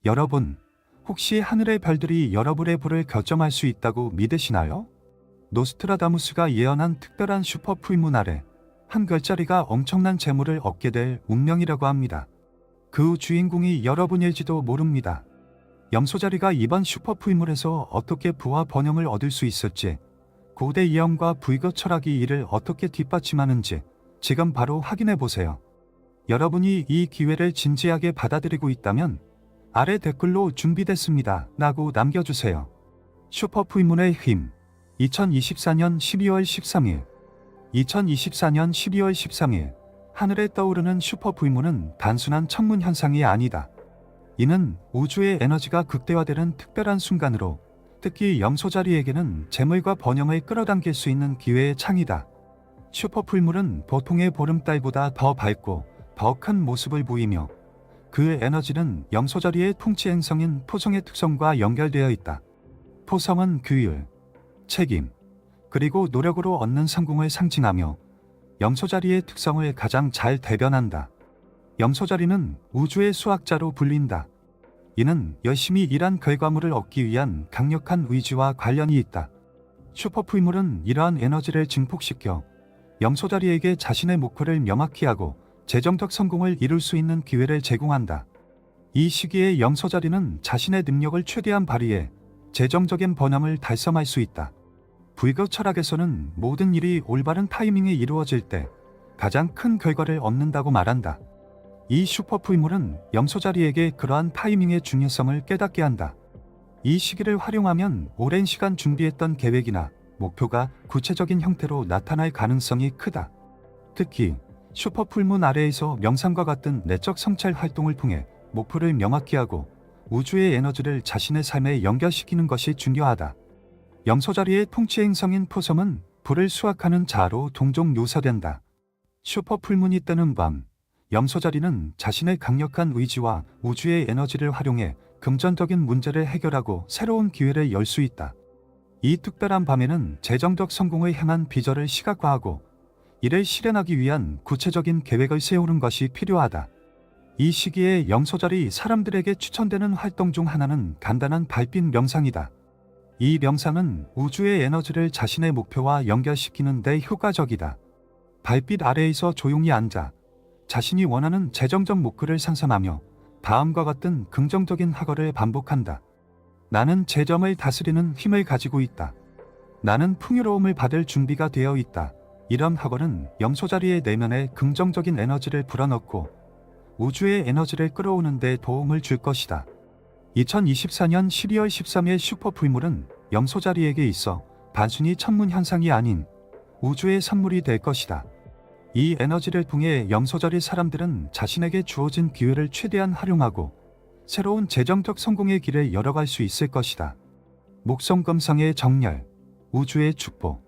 여러분, 혹시 하늘의 별들이 여러분의 불을 결정할 수 있다고 믿으시나요? 노스트라다무스가 예언한 특별한 슈퍼 풀문 아래 한 별자리가 엄청난 재물을 얻게 될 운명이라고 합니다. 그 주인공이 여러분일지도 모릅니다. 염소자리가 이번 슈퍼 풀문에서 어떻게 부와 번영을 얻을 수 있을지, 고대 예언과 불교 철학이 이를 어떻게 뒷받침하는지 지금 바로 확인해 보세요. 여러분이 이 기회를 진지하게 받아들이고 있다면 아래 댓글로 준비됐습니다 라고 남겨주세요. 슈퍼 풀문의 힘. 2024년 12월 13일 2024년 12월 13일 하늘에 떠오르는 슈퍼 풀문은 단순한 천문 현상이 아니다. 이는 우주의 에너지가 극대화되는 특별한 순간으로 특히 염소자리에게는 재물과 번영을 끌어당길 수 있는 기회의 창이다. 슈퍼 풀문은 보통의 보름달보다 더 밝고 더 큰 모습을 보이며 그 에너지는 염소자리의 통치 행성인 토성의 특성과 연결되어 있다. 토성은 규율, 책임, 그리고 노력으로 얻는 성공을 상징하며 염소자리의 특성을 가장 잘 대변한다. 염소자리는 우주의 수학자로 불린다. 이는 열심히 일한 결과물을 얻기 위한 강력한 의지와 관련이 있다. 슈퍼풀물은 이러한 에너지를 증폭시켜 염소자리에게 자신의 목표를 명확히 하고 재정적 성공을 이룰 수 있는 기회를 제공한다. 이 시기에 염소자리는 자신의 능력을 최대한 발휘해 재정적인 번영을 달성할 수 있다. 불교 철학에서는 모든 일이 올바른 타이밍에 이루어질 때 가장 큰 결과를 얻는다고 말한다. 이 슈퍼풀물은 염소자리에게 그러한 타이밍의 중요성을 깨닫게 한다. 이 시기를 활용하면 오랜 시간 준비했던 계획이나 목표가 구체적인 형태로 나타날 가능성이 크다. 특히 슈퍼풀문 아래에서 명상과 같은 내적 성찰 활동을 통해 목표를 명확히 하고 우주의 에너지를 자신의 삶에 연결시키는 것이 중요하다. 염소자리의 통치 행성인 토성은 불을 수확하는 자로 종종 묘사된다. 슈퍼풀문이 뜨는 밤, 염소자리는 자신의 강력한 의지와 우주의 에너지를 활용해 금전적인 문제를 해결하고 새로운 기회를 열 수 있다. 이 특별한 밤에는 재정적 성공을 향한 비전을 시각화하고 이를 실현하기 위한 구체적인 계획을 세우는 것이 필요하다. 이 시기에 염소자리 사람들에게 추천되는 활동 중 하나는 간단한 달빛 명상이다. 이 명상은 우주의 에너지를 자신의 목표와 연결시키는 데 효과적이다. 달빛 아래에서 조용히 앉아 자신이 원하는 재정적 목표를 상상하며 다음과 같은 긍정적인 학어를 반복한다. 나는 재정을 다스리는 힘을 가지고 있다. 나는 풍요로움을 받을 준비가 되어 있다. 이런 학어는 염소자리의 내면에 긍정적인 에너지를 불어넣고 우주의 에너지를 끌어오는 데 도움을 줄 것이다. 2024년 12월 13일 슈퍼풀물은 염소자리에게 있어 단순히 천문 현상이 아닌 우주의 선물이 될 것이다. 이 에너지를 통해 염소자리 사람들은 자신에게 주어진 기회를 최대한 활용하고 새로운 재정적 성공의 길을 열어갈 수 있을 것이다. 목성금성의 정렬, 우주의 축복.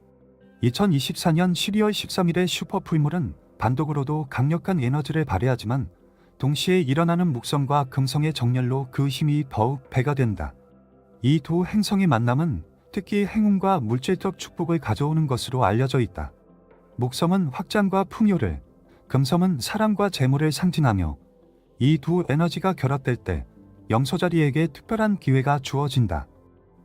2024년 12월 13일의 슈퍼풀물은 단독으로도 강력한 에너지를 발휘하지만 동시에 일어나는 목성과 금성의 정렬로 그 힘이 더욱 배가 된다. 이 두 행성의 만남은 특히 행운과 물질적 축복을 가져오는 것으로 알려져 있다. 목성은 확장과 풍요를, 금성은 사랑과 재물을 상징하며 이 두 에너지가 결합될 때 염소자리에게 특별한 기회가 주어진다.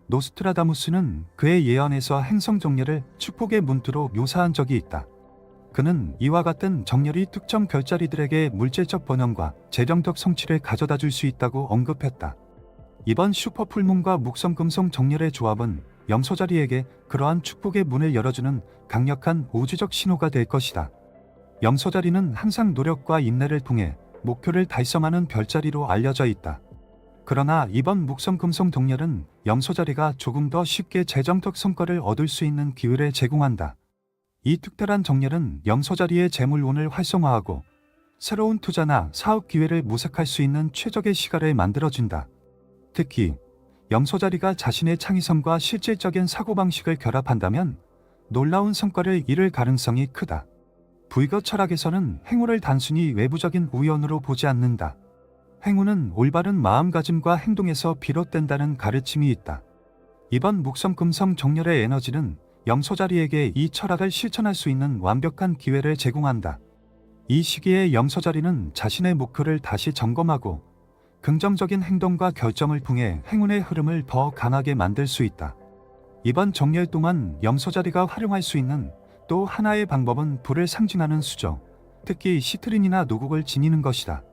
노스트라다무스는 그의 예언에서 행성 정렬을 축복의 문구로 묘사한 적이 있다. 그는 이와 같은 정렬이 특정 별자리들에게 물질적 번영과 재정적 성취를 가져다 줄 수 있다고 언급했다. 이번 슈퍼풀문과 목성금성 정렬의 조합은 염소자리에게 그러한 축복의 문을 열어주는 강력한 우주적 신호가 될 것이다. 염소자리는 항상 노력과 인내를 통해 목표를 달성하는 별자리로 알려져 있다. 그러나 이번 목성금성 정렬은 염소자리가 조금 더 쉽게 재정적 성과를 얻을 수 있는 기회를 제공한다. 이 특별한 정렬은 염소자리의 재물운을 활성화하고 새로운 투자나 사업 기회를 모색할 수 있는 최적의 시간을 만들어준다. 특히 염소자리가 자신의 창의성과 실질적인 사고방식을 결합한다면 놀라운 성과를 이룰 가능성이 크다. 불교 철학에서는 행운을 단순히 외부적인 우연으로 보지 않는다. 행운은 올바른 마음가짐과 행동에서 비롯된다는 가르침이 있다. 이번 목성금성 정렬의 에너지는 염소자리에게 이 철학을 실천할 수 있는 완벽한 기회를 제공한다. 이 시기에 염소자리는 자신의 목표를 다시 점검하고 긍정적인 행동과 결정을 통해 행운의 흐름을 더 강하게 만들 수 있다. 이번 정렬 동안 염소자리가 활용할 수 있는 또 하나의 방법은 불을 상징하는 수정, 특히 시트린이나 노국을 지니는 것이다.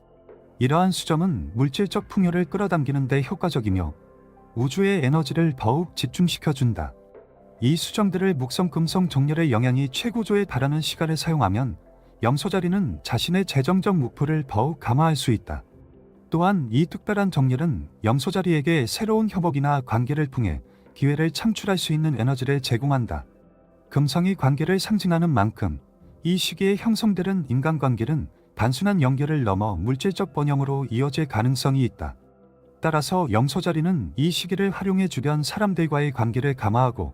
이러한 수정은 물질적 풍요를 끌어당기는 데 효과적이며 우주의 에너지를 더욱 집중시켜준다. 이 수정들을 목성금성 정렬의 영향이 최고조에 달하는 시간에 사용하면 염소자리는 자신의 재정적 목표를 더욱 강화할 수 있다. 또한 이 특별한 정렬은 염소자리에게 새로운 협업이나 관계를 통해 기회를 창출할 수 있는 에너지를 제공한다. 금성이 관계를 상징하는 만큼 이 시기에 형성되는 인간관계는 단순한 연결을 넘어 물질적 번영으로 이어질 가능성이 있다. 따라서 염소자리는 이 시기를 활용해 주변 사람들과의 관계를 강화하고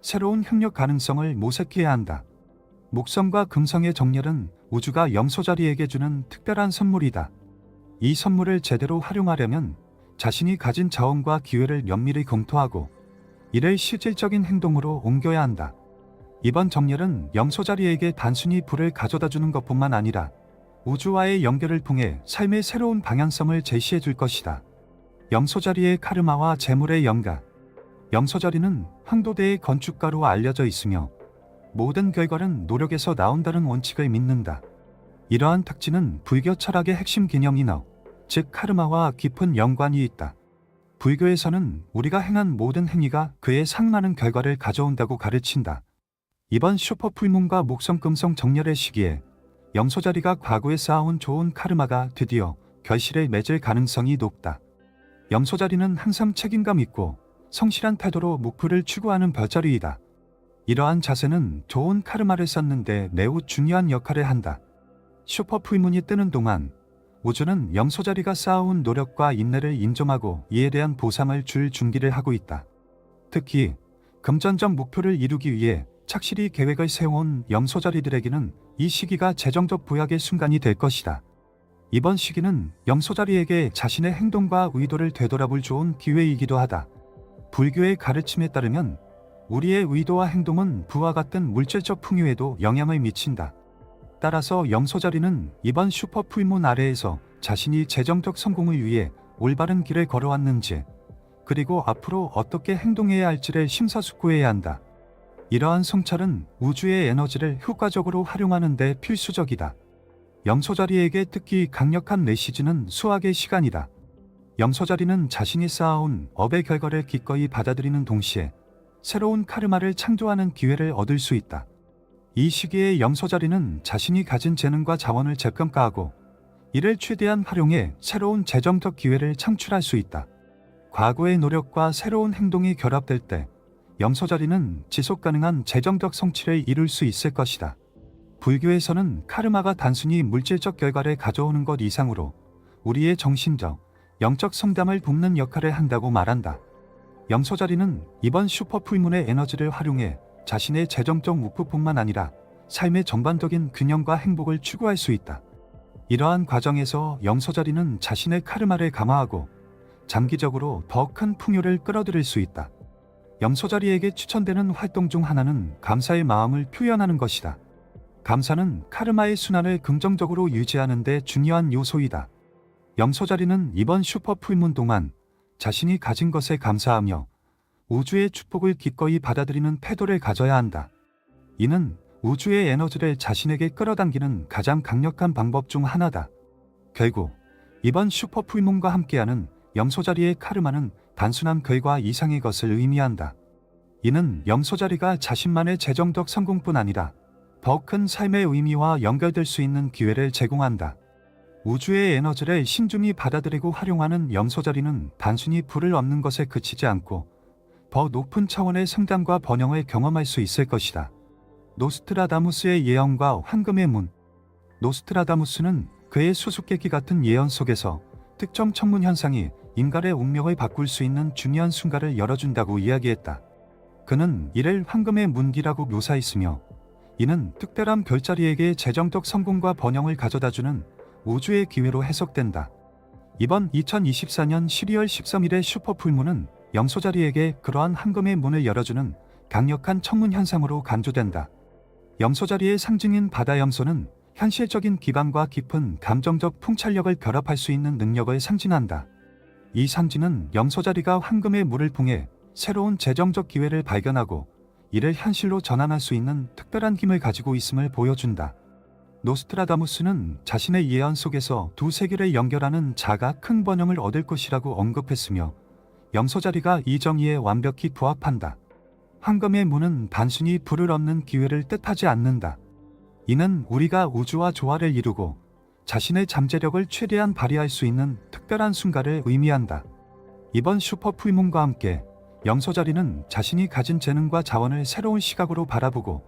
새로운 협력 가능성을 모색해야 한다. 목성과 금성의 정렬은 우주가 염소자리에게 주는 특별한 선물이다. 이 선물을 제대로 활용하려면 자신이 가진 자원과 기회를 면밀히 검토하고 이를 실질적인 행동으로 옮겨야 한다. 이번 정렬은 염소자리에게 단순히 불을 가져다 주는 것뿐만 아니라 우주와의 연결을 통해 삶의 새로운 방향성을 제시해 줄 것이다. 염소자리의 카르마와 재물의 연가. 염소자리는 황도대의 건축가로 알려져 있으며 모든 결과는 노력에서 나온다는 원칙을 믿는다. 이러한 특징은 불교 철학의 핵심 개념이너, 즉 카르마와 깊은 연관이 있다. 불교에서는 우리가 행한 모든 행위가 그에 상응하는 결과를 가져온다고 가르친다. 이번 슈퍼풀문과 목성금성 정렬의 시기에 염소자리가 과거에 쌓아온 좋은 카르마가 드디어 결실을 맺을 가능성이 높다. 염소자리는 항상 책임감 있고 성실한 태도로 목표를 추구하는 별자리이다. 이러한 자세는 좋은 카르마를 쌓는데 매우 중요한 역할을 한다. 슈퍼풀문이 뜨는 동안 우주는 염소자리가 쌓아온 노력과 인내를 인정하고 이에 대한 보상을 줄 준비를 하고 있다. 특히 금전적 목표를 이루기 위해 착실히 계획을 세워온 염소자리들에게는 이 시기가 재정적 부약의 순간이 될 것이다. 이번 시기는 염소자리에게 자신의 행동과 의도를 되돌아볼 좋은 기회이기도 하다. 불교의 가르침에 따르면 우리의 의도와 행동은 부와 같은 물질적 풍요에도 영향을 미친다. 따라서 염소자리는 이번 슈퍼풀문 아래에서 자신이 재정적 성공을 위해 올바른 길을 걸어왔는지, 그리고 앞으로 어떻게 행동해야 할지를 심사숙고해야 한다. 이러한 성찰은 우주의 에너지를 효과적으로 활용하는 데 필수적이다. 염소자리에게 특히 강력한 메시지는 수학의 시간이다. 염소자리는 자신이 쌓아온 업의 결과를 기꺼이 받아들이는 동시에 새로운 카르마를 창조하는 기회를 얻을 수 있다. 이 시기에 염소자리는 자신이 가진 재능과 자원을 재평가하고 이를 최대한 활용해 새로운 재정적 기회를 창출할 수 있다. 과거의 노력과 새로운 행동이 결합될 때 염소자리는 지속가능한 재정적 성취를 이룰 수 있을 것이다. 불교에서는 카르마가 단순히 물질적 결과를 가져오는 것 이상으로 우리의 정신적, 영적 성장을 돕는 역할을 한다고 말한다. 염소자리는 이번 슈퍼풀문의 에너지를 활용해 자신의 재정적 목표뿐만 아니라 삶의 전반적인 균형과 행복을 추구할 수 있다. 이러한 과정에서 염소자리는 자신의 카르마를 강화하고 장기적으로 더 큰 풍요를 끌어들일 수 있다. 염소자리에게 추천되는 활동 중 하나는 감사의 마음을 표현하는 것이다. 감사는 카르마의 순환을 긍정적으로 유지하는 데 중요한 요소이다. 염소자리는 이번 슈퍼풀문 동안 자신이 가진 것에 감사하며 우주의 축복을 기꺼이 받아들이는 태도를 가져야 한다. 이는 우주의 에너지를 자신에게 끌어당기는 가장 강력한 방법 중 하나다. 결국 이번 슈퍼풀문과 함께하는 염소자리의 카르마는 단순한 결과 이상의 것을 의미한다. 이는 염소자리가 자신만의 재정적 성공뿐 아니라 더 큰 삶의 의미와 연결될 수 있는 기회를 제공한다. 우주의 에너지를 신중히 받아들이고 활용하는 염소자리는 단순히 불을 얻는 것에 그치지 않고 더 높은 차원의 성장과 번영을 경험할 수 있을 것이다. 노스트라다무스의 예언과 황금의 문. 노스트라다무스는 그의 수수께끼 같은 예언 속에서 특정 천문 현상이 인간의 운명을 바꿀 수 있는 중요한 순간을 열어준다고 이야기했다. 그는 이를 황금의 문기라고 묘사했으며 이는 특별한 별자리에게 재정적 성공과 번영을 가져다주는 우주의 기회로 해석된다. 이번 2024년 12월 13일의 슈퍼풀문은 염소자리에게 그러한 황금의 문을 열어주는 강력한 천문 현상으로 간주된다. 염소자리의 상징인 바다 염소는 현실적인 기반과 깊은 감정적 통찰력을 결합할 수 있는 능력을 상징한다. 이 상징은 염소자리가 황금의 물을 통해 새로운 재정적 기회를 발견하고 이를 현실로 전환할 수 있는 특별한 힘을 가지고 있음을 보여준다. 노스트라다무스는 자신의 예언 속에서 두 세계를 연결하는 자가 큰 번영을 얻을 것이라고 언급했으며 염소자리가 이 정의에 완벽히 부합한다. 황금의 문은 단순히 불을 얻는 기회를 뜻하지 않는다. 이는 우리가 우주와 조화를 이루고 자신의 잠재력을 최대한 발휘할 수 있는 특별한 순간을 의미한다. 이번 슈퍼 풀문과 함께 염소자리는 자신이 가진 재능과 자원을 새로운 시각으로 바라보고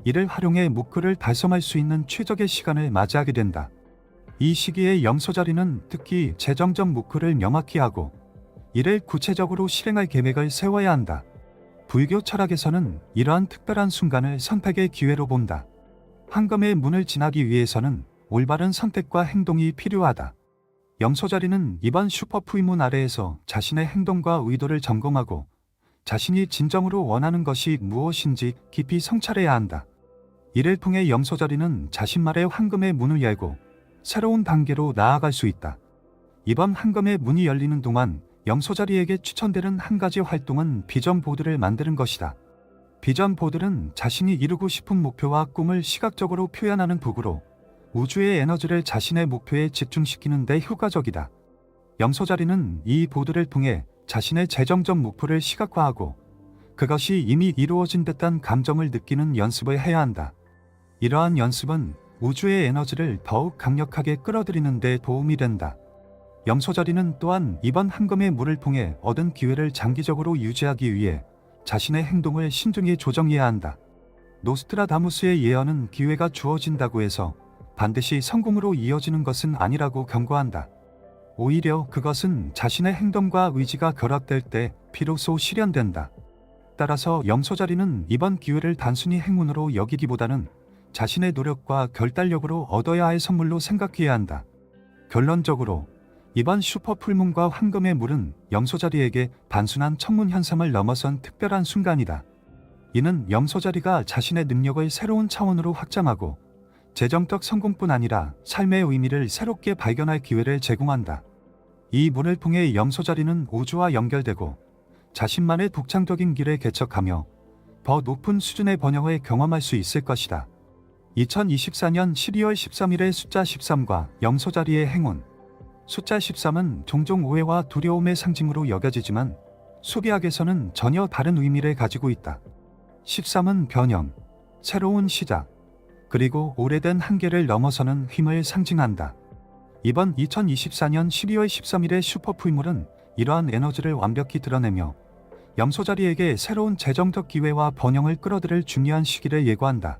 이를 활용해 목표를 달성할 수 있는 최적의 시간을 맞이하게 된다. 이 시기에 염소자리는 특히 재정적 목표를 명확히 하고 이를 구체적으로 실행할 계획을 세워야 한다. 불교 철학에서는 이러한 특별한 순간을 선택의 기회로 본다. 황금의 문을 지나기 위해서는 올바른 선택과 행동이 필요하다. 염소자리는 이번 슈퍼 풀문 아래에서 자신의 행동과 의도를 점검하고 자신이 진정으로 원하는 것이 무엇인지 깊이 성찰해야 한다. 이를 통해 염소자리는 자신만의 황금의 문을 열고 새로운 단계로 나아갈 수 있다. 이번 황금의 문이 열리는 동안 염소자리에게 추천되는 한 가지 활동은 비전 보드를 만드는 것이다. 비전 보드는 자신이 이루고 싶은 목표와 꿈을 시각적으로 표현하는 도구로 우주의 에너지를 자신의 목표에 집중시키는 데 효과적이다. 염소자리는 이 보드를 통해 자신의 재정적 목표를 시각화하고 그것이 이미 이루어진 듯한 감정을 느끼는 연습을 해야 한다. 이러한 연습은 우주의 에너지를 더욱 강력하게 끌어들이는 데 도움이 된다. 염소자리는 또한 이번 황금의 물을 통해 얻은 기회를 장기적으로 유지하기 위해 자신의 행동을 신중히 조정해야 한다. 노스트라다무스의 예언은 기회가 주어진다고 해서 반드시 성공으로 이어지는 것은 아니라고 경고한다. 오히려 그것은 자신의 행동과 의지가 결합될 때 비로소 실현된다. 따라서 염소자리는 이번 기회를 단순히 행운으로 여기기보다는 자신의 노력과 결단력으로 얻어야 할 선물로 생각해야 한다. 결론적으로 이번 슈퍼 풀문과 황금의 물은 염소자리에게 단순한 천문 현상을 넘어선 특별한 순간이다. 이는 염소자리가 자신의 능력을 새로운 차원으로 확장하고 재정적 성공뿐 아니라 삶의 의미를 새롭게 발견할 기회를 제공한다. 이 문을 통해 염소자리는 우주와 연결되고 자신만의 독창적인 길을 개척하며 더 높은 수준의 번영을 경험할 수 있을 것이다. 2024년 12월 13일의 숫자 13과 염소자리의 행운. 숫자 13은 종종 오해와 두려움의 상징으로 여겨지지만 수비학에서는 전혀 다른 의미를 가지고 있다. 13은 변형, 새로운 시작, 그리고 오래된 한계를 넘어서는 힘을 상징한다. 이번 2024년 12월 13일의 슈퍼풀물은 이러한 에너지를 완벽히 드러내며 염소자리에게 새로운 재정적 기회와 번영을 끌어들일 중요한 시기를 예고한다.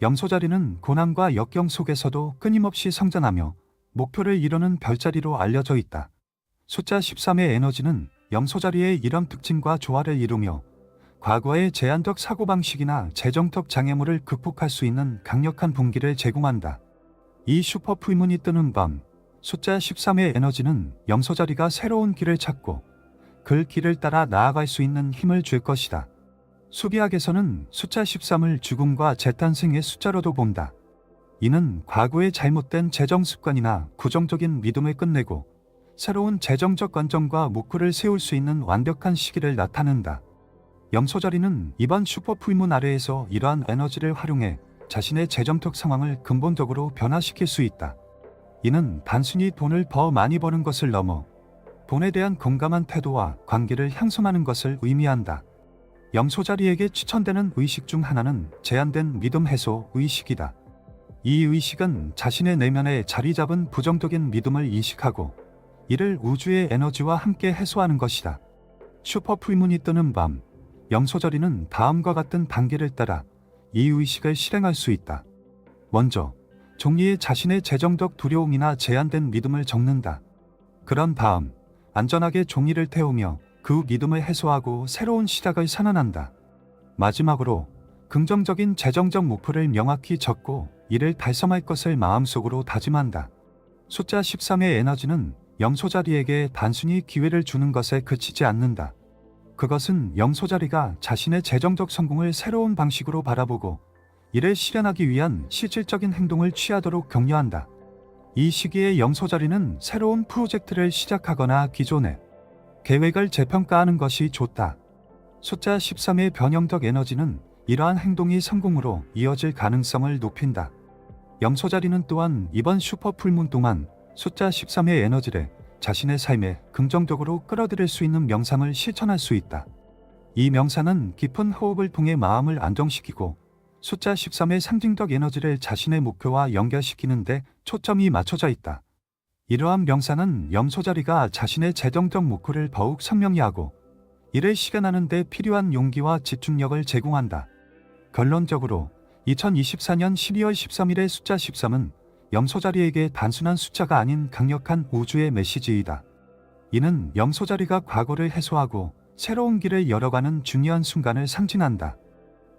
염소자리는 고난과 역경 속에서도 끊임없이 성장하며 목표를 이루는 별자리로 알려져 있다. 숫자 13의 에너지는 염소자리의 이런 특징과 조화를 이루며 과거의 제한적 사고방식이나 재정적 장애물을 극복할 수 있는 강력한 동기를 제공한다. 이 슈퍼 풀문이 뜨는 밤, 숫자 13의 에너지는 염소자리가 새로운 길을 찾고 그 길을 따라 나아갈 수 있는 힘을 줄 것이다. 수비학에서는 숫자 13을 죽음과 재탄생의 숫자로도 본다. 이는 과거의 잘못된 재정 습관이나 부정적인 믿음을 끝내고 새로운 재정적 안정과 목표를 세울 수 있는 완벽한 시기를 나타낸다. 염소자리는 이번 슈퍼 풀문 아래에서 이러한 에너지를 활용해 자신의 재정적 상황을 근본적으로 변화시킬 수 있다. 이는 단순히 돈을 더 많이 버는 것을 넘어 돈에 대한 건강한 태도와 관계를 향상하는 것을 의미한다. 염소자리에게 추천되는 의식 중 하나는 제한된 믿음 해소 의식이다. 이 의식은 자신의 내면에 자리 잡은 부정적인 믿음을 인식하고 이를 우주의 에너지와 함께 해소하는 것이다. 슈퍼 풀문이 뜨는 밤, 염소자리는 다음과 같은 단계를 따라 이 의식을 실행할 수 있다. 먼저, 종이에 자신의 재정적 두려움이나 제한된 믿음을 적는다. 그런 다음, 안전하게 종이를 태우며 그 믿음을 해소하고 새로운 시작을 선언한다. 마지막으로, 긍정적인 재정적 목표를 명확히 적고 이를 달성할 것을 마음속으로 다짐한다. 숫자 13의 에너지는 염소자리에게 단순히 기회를 주는 것에 그치지 않는다. 그것은 염소자리가 자신의 재정적 성공을 새로운 방식으로 바라보고 이를 실현하기 위한 실질적인 행동을 취하도록 격려한다. 이 시기에 염소자리는 새로운 프로젝트를 시작하거나 기존의 계획을 재평가하는 것이 좋다. 숫자 13의 변형적 에너지는 이러한 행동이 성공으로 이어질 가능성을 높인다. 염소자리는 또한 이번 슈퍼풀문 동안 숫자 13의 에너지를 자신의 삶에 긍정적으로 끌어들일 수 있는 명상을 실천할 수 있다. 이 명상은 깊은 호흡을 통해 마음을 안정시키고 숫자 13의 상징적 에너지를 자신의 목표와 연결시키는 데 초점이 맞춰져 있다. 이러한 명상은 염소자리가 자신의 재정적 목표를 더욱 선명히 하고 이를 실현하는 데 필요한 용기와 집중력을 제공한다. 결론적으로 2024년 12월 13일의 숫자 13은 염소자리에게 단순한 숫자가 아닌 강력한 우주의 메시지이다. 이는 염소자리가 과거를 해소하고 새로운 길을 열어가는 중요한 순간을 상징한다.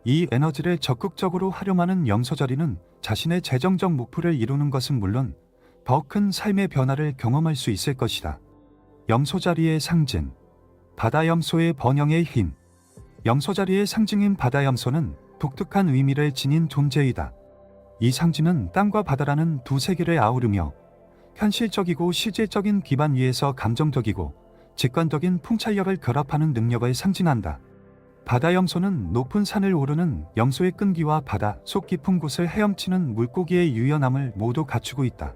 이 에너지를 적극적으로 활용하는 염소자리는 자신의 재정적 목표를 이루는 것은 물론 더 큰 삶의 변화를 경험할 수 있을 것이다. 염소자리의 상징, 바다염소의 번영의 힘. 염소자리의 상징인 바다염소는 독특한 의미를 지닌 존재이다. 이 상징은 땅과 바다라는 두 세계를 아우르며 현실적이고 실질적인 기반 위에서 감정적이고 직관적인 통찰력을 결합하는 능력을 상징한다. 바다염소는 높은 산을 오르는 염소의 끈기와 바다 속 깊은 곳을 헤엄치는 물고기의 유연함을 모두 갖추고 있다.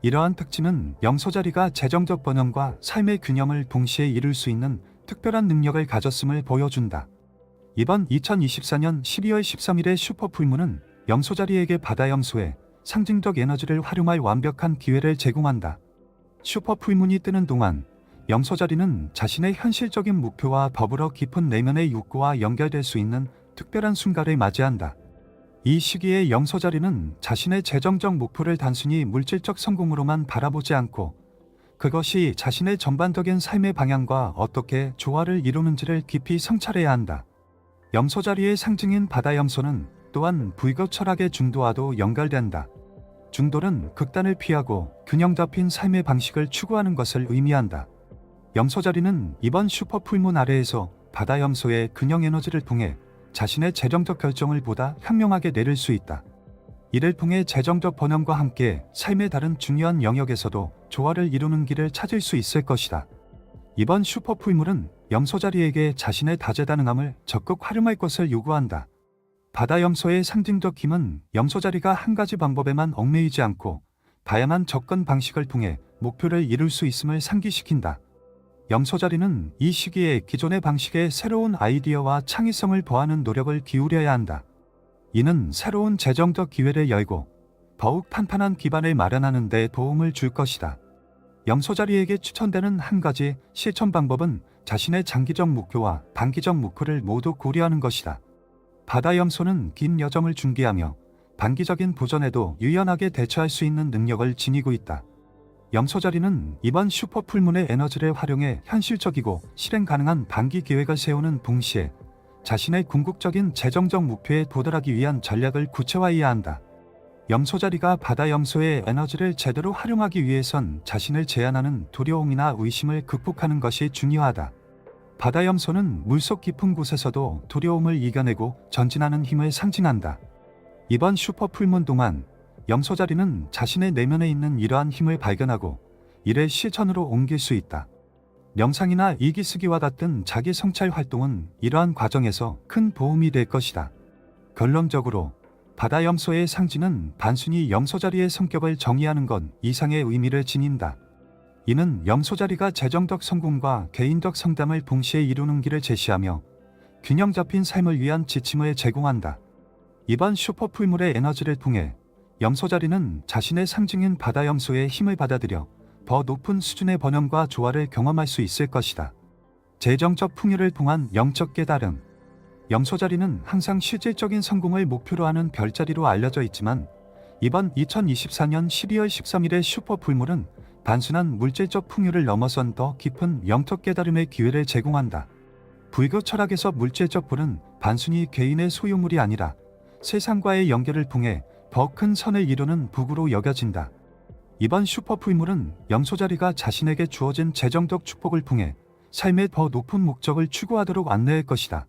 이러한 특징은 염소자리가 재정적 번영과 삶의 균형을 동시에 이룰 수 있는 특별한 능력을 가졌음을 보여준다. 이번 2024년 12월 13일의 슈퍼풀문은 염소자리에게 바다염소의 상징적 에너지를 활용할 완벽한 기회를 제공한다. 슈퍼풀문이 뜨는 동안 염소자리는 자신의 현실적인 목표와 더불어 깊은 내면의 욕구와 연결될 수 있는 특별한 순간을 맞이한다. 이 시기에 염소자리는 자신의 재정적 목표를 단순히 물질적 성공으로만 바라보지 않고 그것이 자신의 전반적인 삶의 방향과 어떻게 조화를 이루는지를 깊이 성찰해야 한다. 염소자리의 상징인 바다염소는 또한 불교 철학의 중도와도 연결된다. 중도는 극단을 피하고 균형 잡힌 삶의 방식을 추구하는 것을 의미한다. 염소자리는 이번 슈퍼풀문 아래에서 바다염소의 균형 에너지를 통해 자신의 재정적 결정을 보다 현명하게 내릴 수 있다. 이를 통해 재정적 번영과 함께 삶의 다른 중요한 영역에서도 조화를 이루는 길을 찾을 수 있을 것이다. 이번 슈퍼풀문은 염소자리에게 자신의 다재다능함을 적극 활용할 것을 요구한다. 바다염소의 상징적 힘은 염소자리가 한 가지 방법에만 얽매이지 않고 다양한 접근 방식을 통해 목표를 이룰 수 있음을 상기시킨다. 염소자리는 이 시기에 기존의 방식의 새로운 아이디어와 창의성을 더하는 노력을 기울여야 한다. 이는 새로운 재정적 기회를 열고 더욱 탄탄한 기반을 마련하는 데 도움을 줄 것이다. 염소자리에게 추천되는 한 가지 실천 방법은 자신의 장기적 목표와 단기적 목표를 모두 고려하는 것이다. 바다염소는 긴 여정을 준비하며 단기적인 도전에도 유연하게 대처할 수 있는 능력을 지니고 있다. 염소자리는 이번 슈퍼풀문의 에너지를 활용해 현실적이고 실행 가능한 단기 계획을 세우는 동시에 자신의 궁극적인 재정적 목표에 도달하기 위한 전략을 구체화해야 한다. 염소자리가 바다염소의 에너지를 제대로 활용하기 위해선 자신을 제한하는 두려움이나 의심을 극복하는 것이 중요하다. 바다염소는 물속 깊은 곳에서도 두려움을 이겨내고 전진하는 힘을 상징한다. 이번 슈퍼풀문 동안 염소자리는 자신의 내면에 있는 이러한 힘을 발견하고 이를 실천으로 옮길 수 있다. 명상이나 일기쓰기와 같은 자기 성찰 활동은 이러한 과정에서 큰 도움이 될 것이다. 결론적으로 바다염소의 상징은 단순히 염소자리의 성격을 정의하는 것 이상의 의미를 지닌다. 이는 염소자리가 재정적 성공과 개인적 성장을 동시에 이루는 길을 제시하며 균형 잡힌 삶을 위한 지침을 제공한다. 이번 슈퍼풀문의 에너지를 통해 염소자리는 자신의 상징인 바다염소의 힘을 받아들여 더 높은 수준의 번영과 조화를 경험할 수 있을 것이다. 재정적 풍요를 통한 영적 깨달음. 염소자리는 항상 실질적인 성공을 목표로 하는 별자리로 알려져 있지만 이번 2024년 12월 13일의 슈퍼풀문은 단순한 물질적 풍요를 넘어선 더 깊은 영적 깨달음의 기회를 제공한다. 불교 철학에서 물질적 부는 단순히 개인의 소유물이 아니라 세상과의 연결을 통해 더 큰 선을 이루는 부구로 여겨진다. 이번 슈퍼풀문은 염소자리가 자신에게 주어진 재정적 축복을 통해 삶의 더 높은 목적을 추구하도록 안내할 것이다.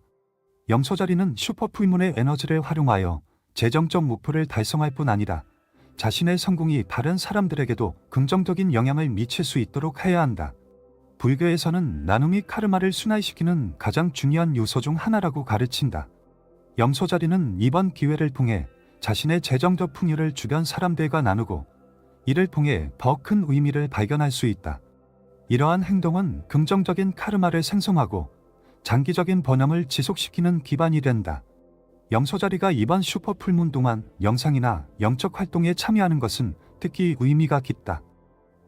염소자리는 슈퍼풀문의 에너지를 활용하여 재정적 목표를 달성할 뿐 아니라 자신의 성공이 다른 사람들에게도 긍정적인 영향을 미칠 수 있도록 해야 한다. 불교에서는 나눔이 카르마를 순환시키는 가장 중요한 요소 중 하나라고 가르친다. 염소자리는 이번 기회를 통해 자신의 재정적 풍요를 주변 사람들과 나누고 이를 통해 더 큰 의미를 발견할 수 있다. 이러한 행동은 긍정적인 카르마를 생성하고 장기적인 번영을 지속시키는 기반이 된다. 염소자리가 이번 슈퍼 풀문 동안 영상이나 영적 활동에 참여하는 것은 특히 의미가 깊다.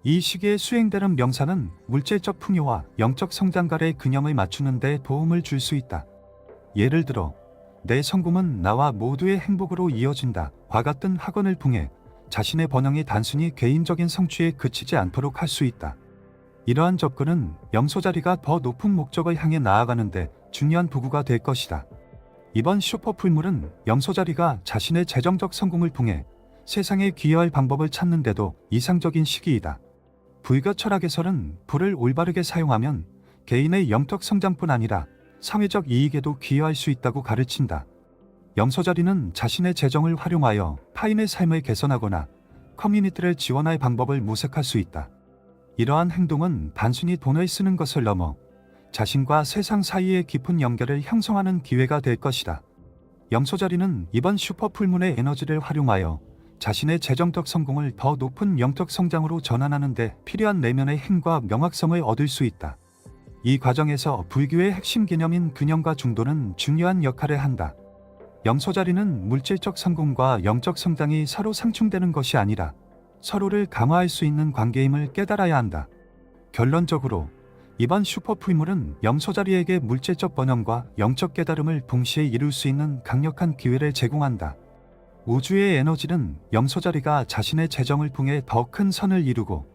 이 시기에 수행되는 명상은 물질적 풍요와 영적 성장간의 균형을 맞추는 데 도움을 줄 수 있다. 예를 들어 내 성공은 나와 모두의 행복으로 이어진다 와 같은 학원을 통해 자신의 번영이 단순히 개인적인 성취에 그치지 않도록 할 수 있다. 이러한 접근은 염소자리가 더 높은 목적을 향해 나아가는 데 중요한 도구가 될 것이다. 이번 슈퍼 풀물은 염소자리가 자신의 재정적 성공을 통해 세상에 기여할 방법을 찾는 데도 이상적인 시기이다. 불교 철학에서는 불을 올바르게 사용하면 개인의 영적 성장뿐 아니라 사회적 이익에도 기여할 수 있다고 가르친다. 염소자리는 자신의 재정을 활용하여 타인의 삶을 개선하거나 커뮤니티를 지원할 방법을 모색할 수 있다. 이러한 행동은 단순히 돈을 쓰는 것을 넘어 자신과 세상 사이의 깊은 연결을 형성하는 기회가 될 것이다. 염소자리는 이번 슈퍼 풀문의 에너지를 활용하여 자신의 재정적 성공을 더 높은 영적 성장으로 전환하는 데 필요한 내면의 힘과 명확성을 얻을 수 있다. 이 과정에서 불교의 핵심 개념인 균형과 중도는 중요한 역할을 한다. 염소자리는 물질적 성공과 영적 성장이 서로 상충되는 것이 아니라 서로를 강화할 수 있는 관계임을 깨달아야 한다. 결론적으로 이번 슈퍼 풀물은 염소자리에게 물질적 번영과 영적 깨달음을 동시에 이룰 수 있는 강력한 기회를 제공한다. 우주의 에너지는 염소자리가 자신의 재정을 통해 더 큰 선을 이루고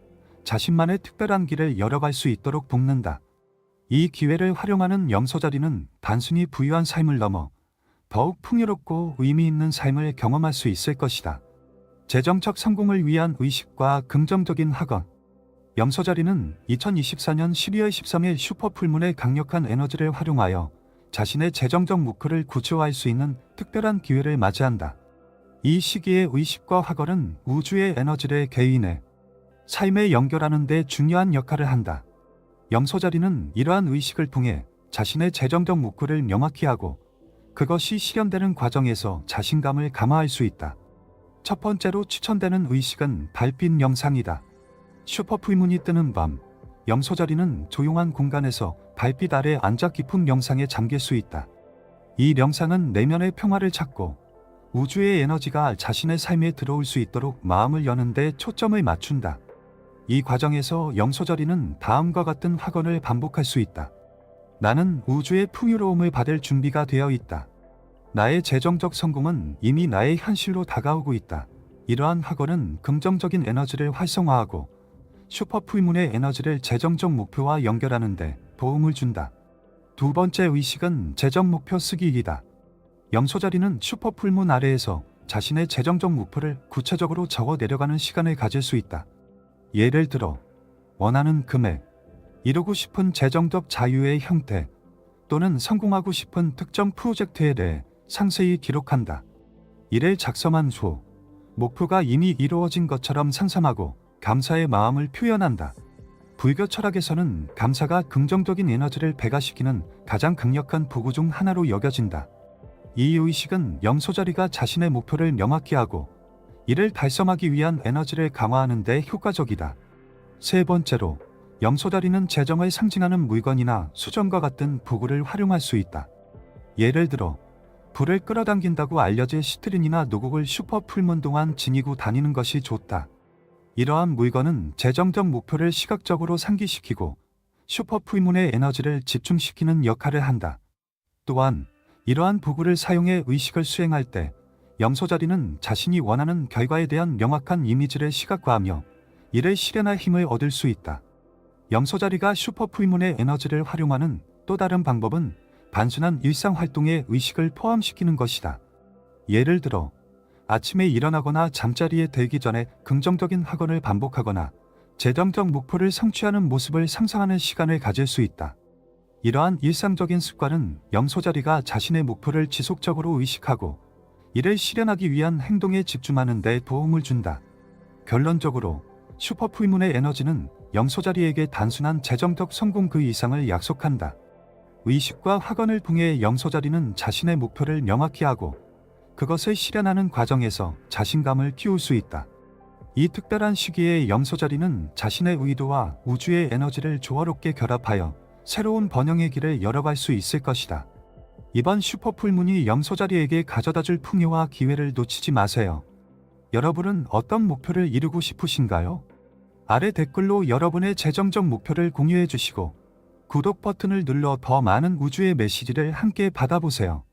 자신만의 특별한 길을 열어갈 수 있도록 돕는다. 이 기회를 활용하는 염소자리는 단순히 부유한 삶을 넘어 더욱 풍요롭고 의미 있는 삶을 경험할 수 있을 것이다. 재정적 성공을 위한 의식과 긍정적인 학원. 염소자리는 2024년 12월 13일 슈퍼 풀문의 강력한 에너지를 활용하여 자신의 재정적 목표를 구체화할 수 있는 특별한 기회를 맞이한다. 이 시기의 의식과 학원은 우주의 에너지를 개인의 삶에 연결하는 데 중요한 역할을 한다. 염소자리는 이러한 의식을 통해 자신의 재정적 목표를 명확히 하고 그것이 실현되는 과정에서 자신감을 감화할 수 있다. 첫 번째로 추천되는 의식은 달빛 명상이다. 슈퍼 풀문이 뜨는 밤, 염소자리는 조용한 공간에서 달빛 아래 앉아 깊은 명상에 잠길 수 있다. 이 명상은 내면의 평화를 찾고 우주의 에너지가 자신의 삶에 들어올 수 있도록 마음을 여는 데 초점을 맞춘다. 이 과정에서 염소자리는 다음과 같은 학원을 반복할 수 있다. 나는 우주의 풍요로움을 받을 준비가 되어 있다. 나의 재정적 성공은 이미 나의 현실로 다가오고 있다. 이러한 학원은 긍정적인 에너지를 활성화하고 슈퍼 풀문의 에너지를 재정적 목표와 연결하는 데 도움을 준다. 두 번째 의식은 재정 목표 쓰기이다. 염소자리는 슈퍼 풀문 아래에서 자신의 재정적 목표를 구체적으로 적어 내려가는 시간을 가질 수 있다. 예를 들어 원하는 금액, 이루고 싶은 재정적 자유의 형태 또는 성공하고 싶은 특정 프로젝트에 대해 상세히 기록한다. 이를 작성한 후 목표가 이미 이루어진 것처럼 상상하고 감사의 마음을 표현한다. 불교 철학에서는 감사가 긍정적인 에너지를 배가시키는 가장 강력한 도구 중 하나로 여겨진다. 이 의식은 염소자리가 자신의 목표를 명확히 하고 이를 달성하기 위한 에너지를 강화하는 데 효과적이다. 세 번째로 염소자리는 재정을 상징하는 물건이나 수정과 같은 도구를 활용할 수 있다. 예를 들어 불을 끌어당긴다고 알려질 시트린이나 노곡을 슈퍼 풀문 동안 지니고 다니는 것이 좋다. 이러한 물건은 재정적 목표를 시각적으로 상기시키고 슈퍼 풀문의 에너지를 집중시키는 역할을 한다. 또한 이러한 도구를 사용해 의식을 수행할 때 염소자리는 자신이 원하는 결과에 대한 명확한 이미지를 시각화하며 이를 실현할 힘을 얻을 수 있다. 염소자리가 슈퍼 풀문의 에너지를 활용하는 또 다른 방법은 단순한 일상 활동에 의식을 포함시키는 것이다. 예를 들어 아침에 일어나거나 잠자리에 들기 전에 긍정적인 학원을 반복하거나 재정적 목표를 성취하는 모습을 상상하는 시간을 가질 수 있다. 이러한 일상적인 습관은 염소자리가 자신의 목표를 지속적으로 의식하고 이를 실현하기 위한 행동에 집중하는 데 도움을 준다. 결론적으로 슈퍼풀문의 에너지는 염소자리에게 단순한 재정적 성공 그 이상을 약속한다. 의식과 학원을 통해 염소자리는 자신의 목표를 명확히 하고 그것을 실현하는 과정에서 자신감을 키울 수 있다. 이 특별한 시기에 염소자리는 자신의 의도와 우주의 에너지를 조화롭게 결합하여 새로운 번영의 길을 열어갈 수 있을 것이다. 이번 슈퍼풀문이 염소자리에게 가져다줄 풍요와 기회를 놓치지 마세요. 여러분은 어떤 목표를 이루고 싶으신가요? 아래 댓글로 여러분의 재정적 목표를 공유해 주시고 구독 버튼을 눌러 더 많은 우주의 메시지를 함께 받아보세요.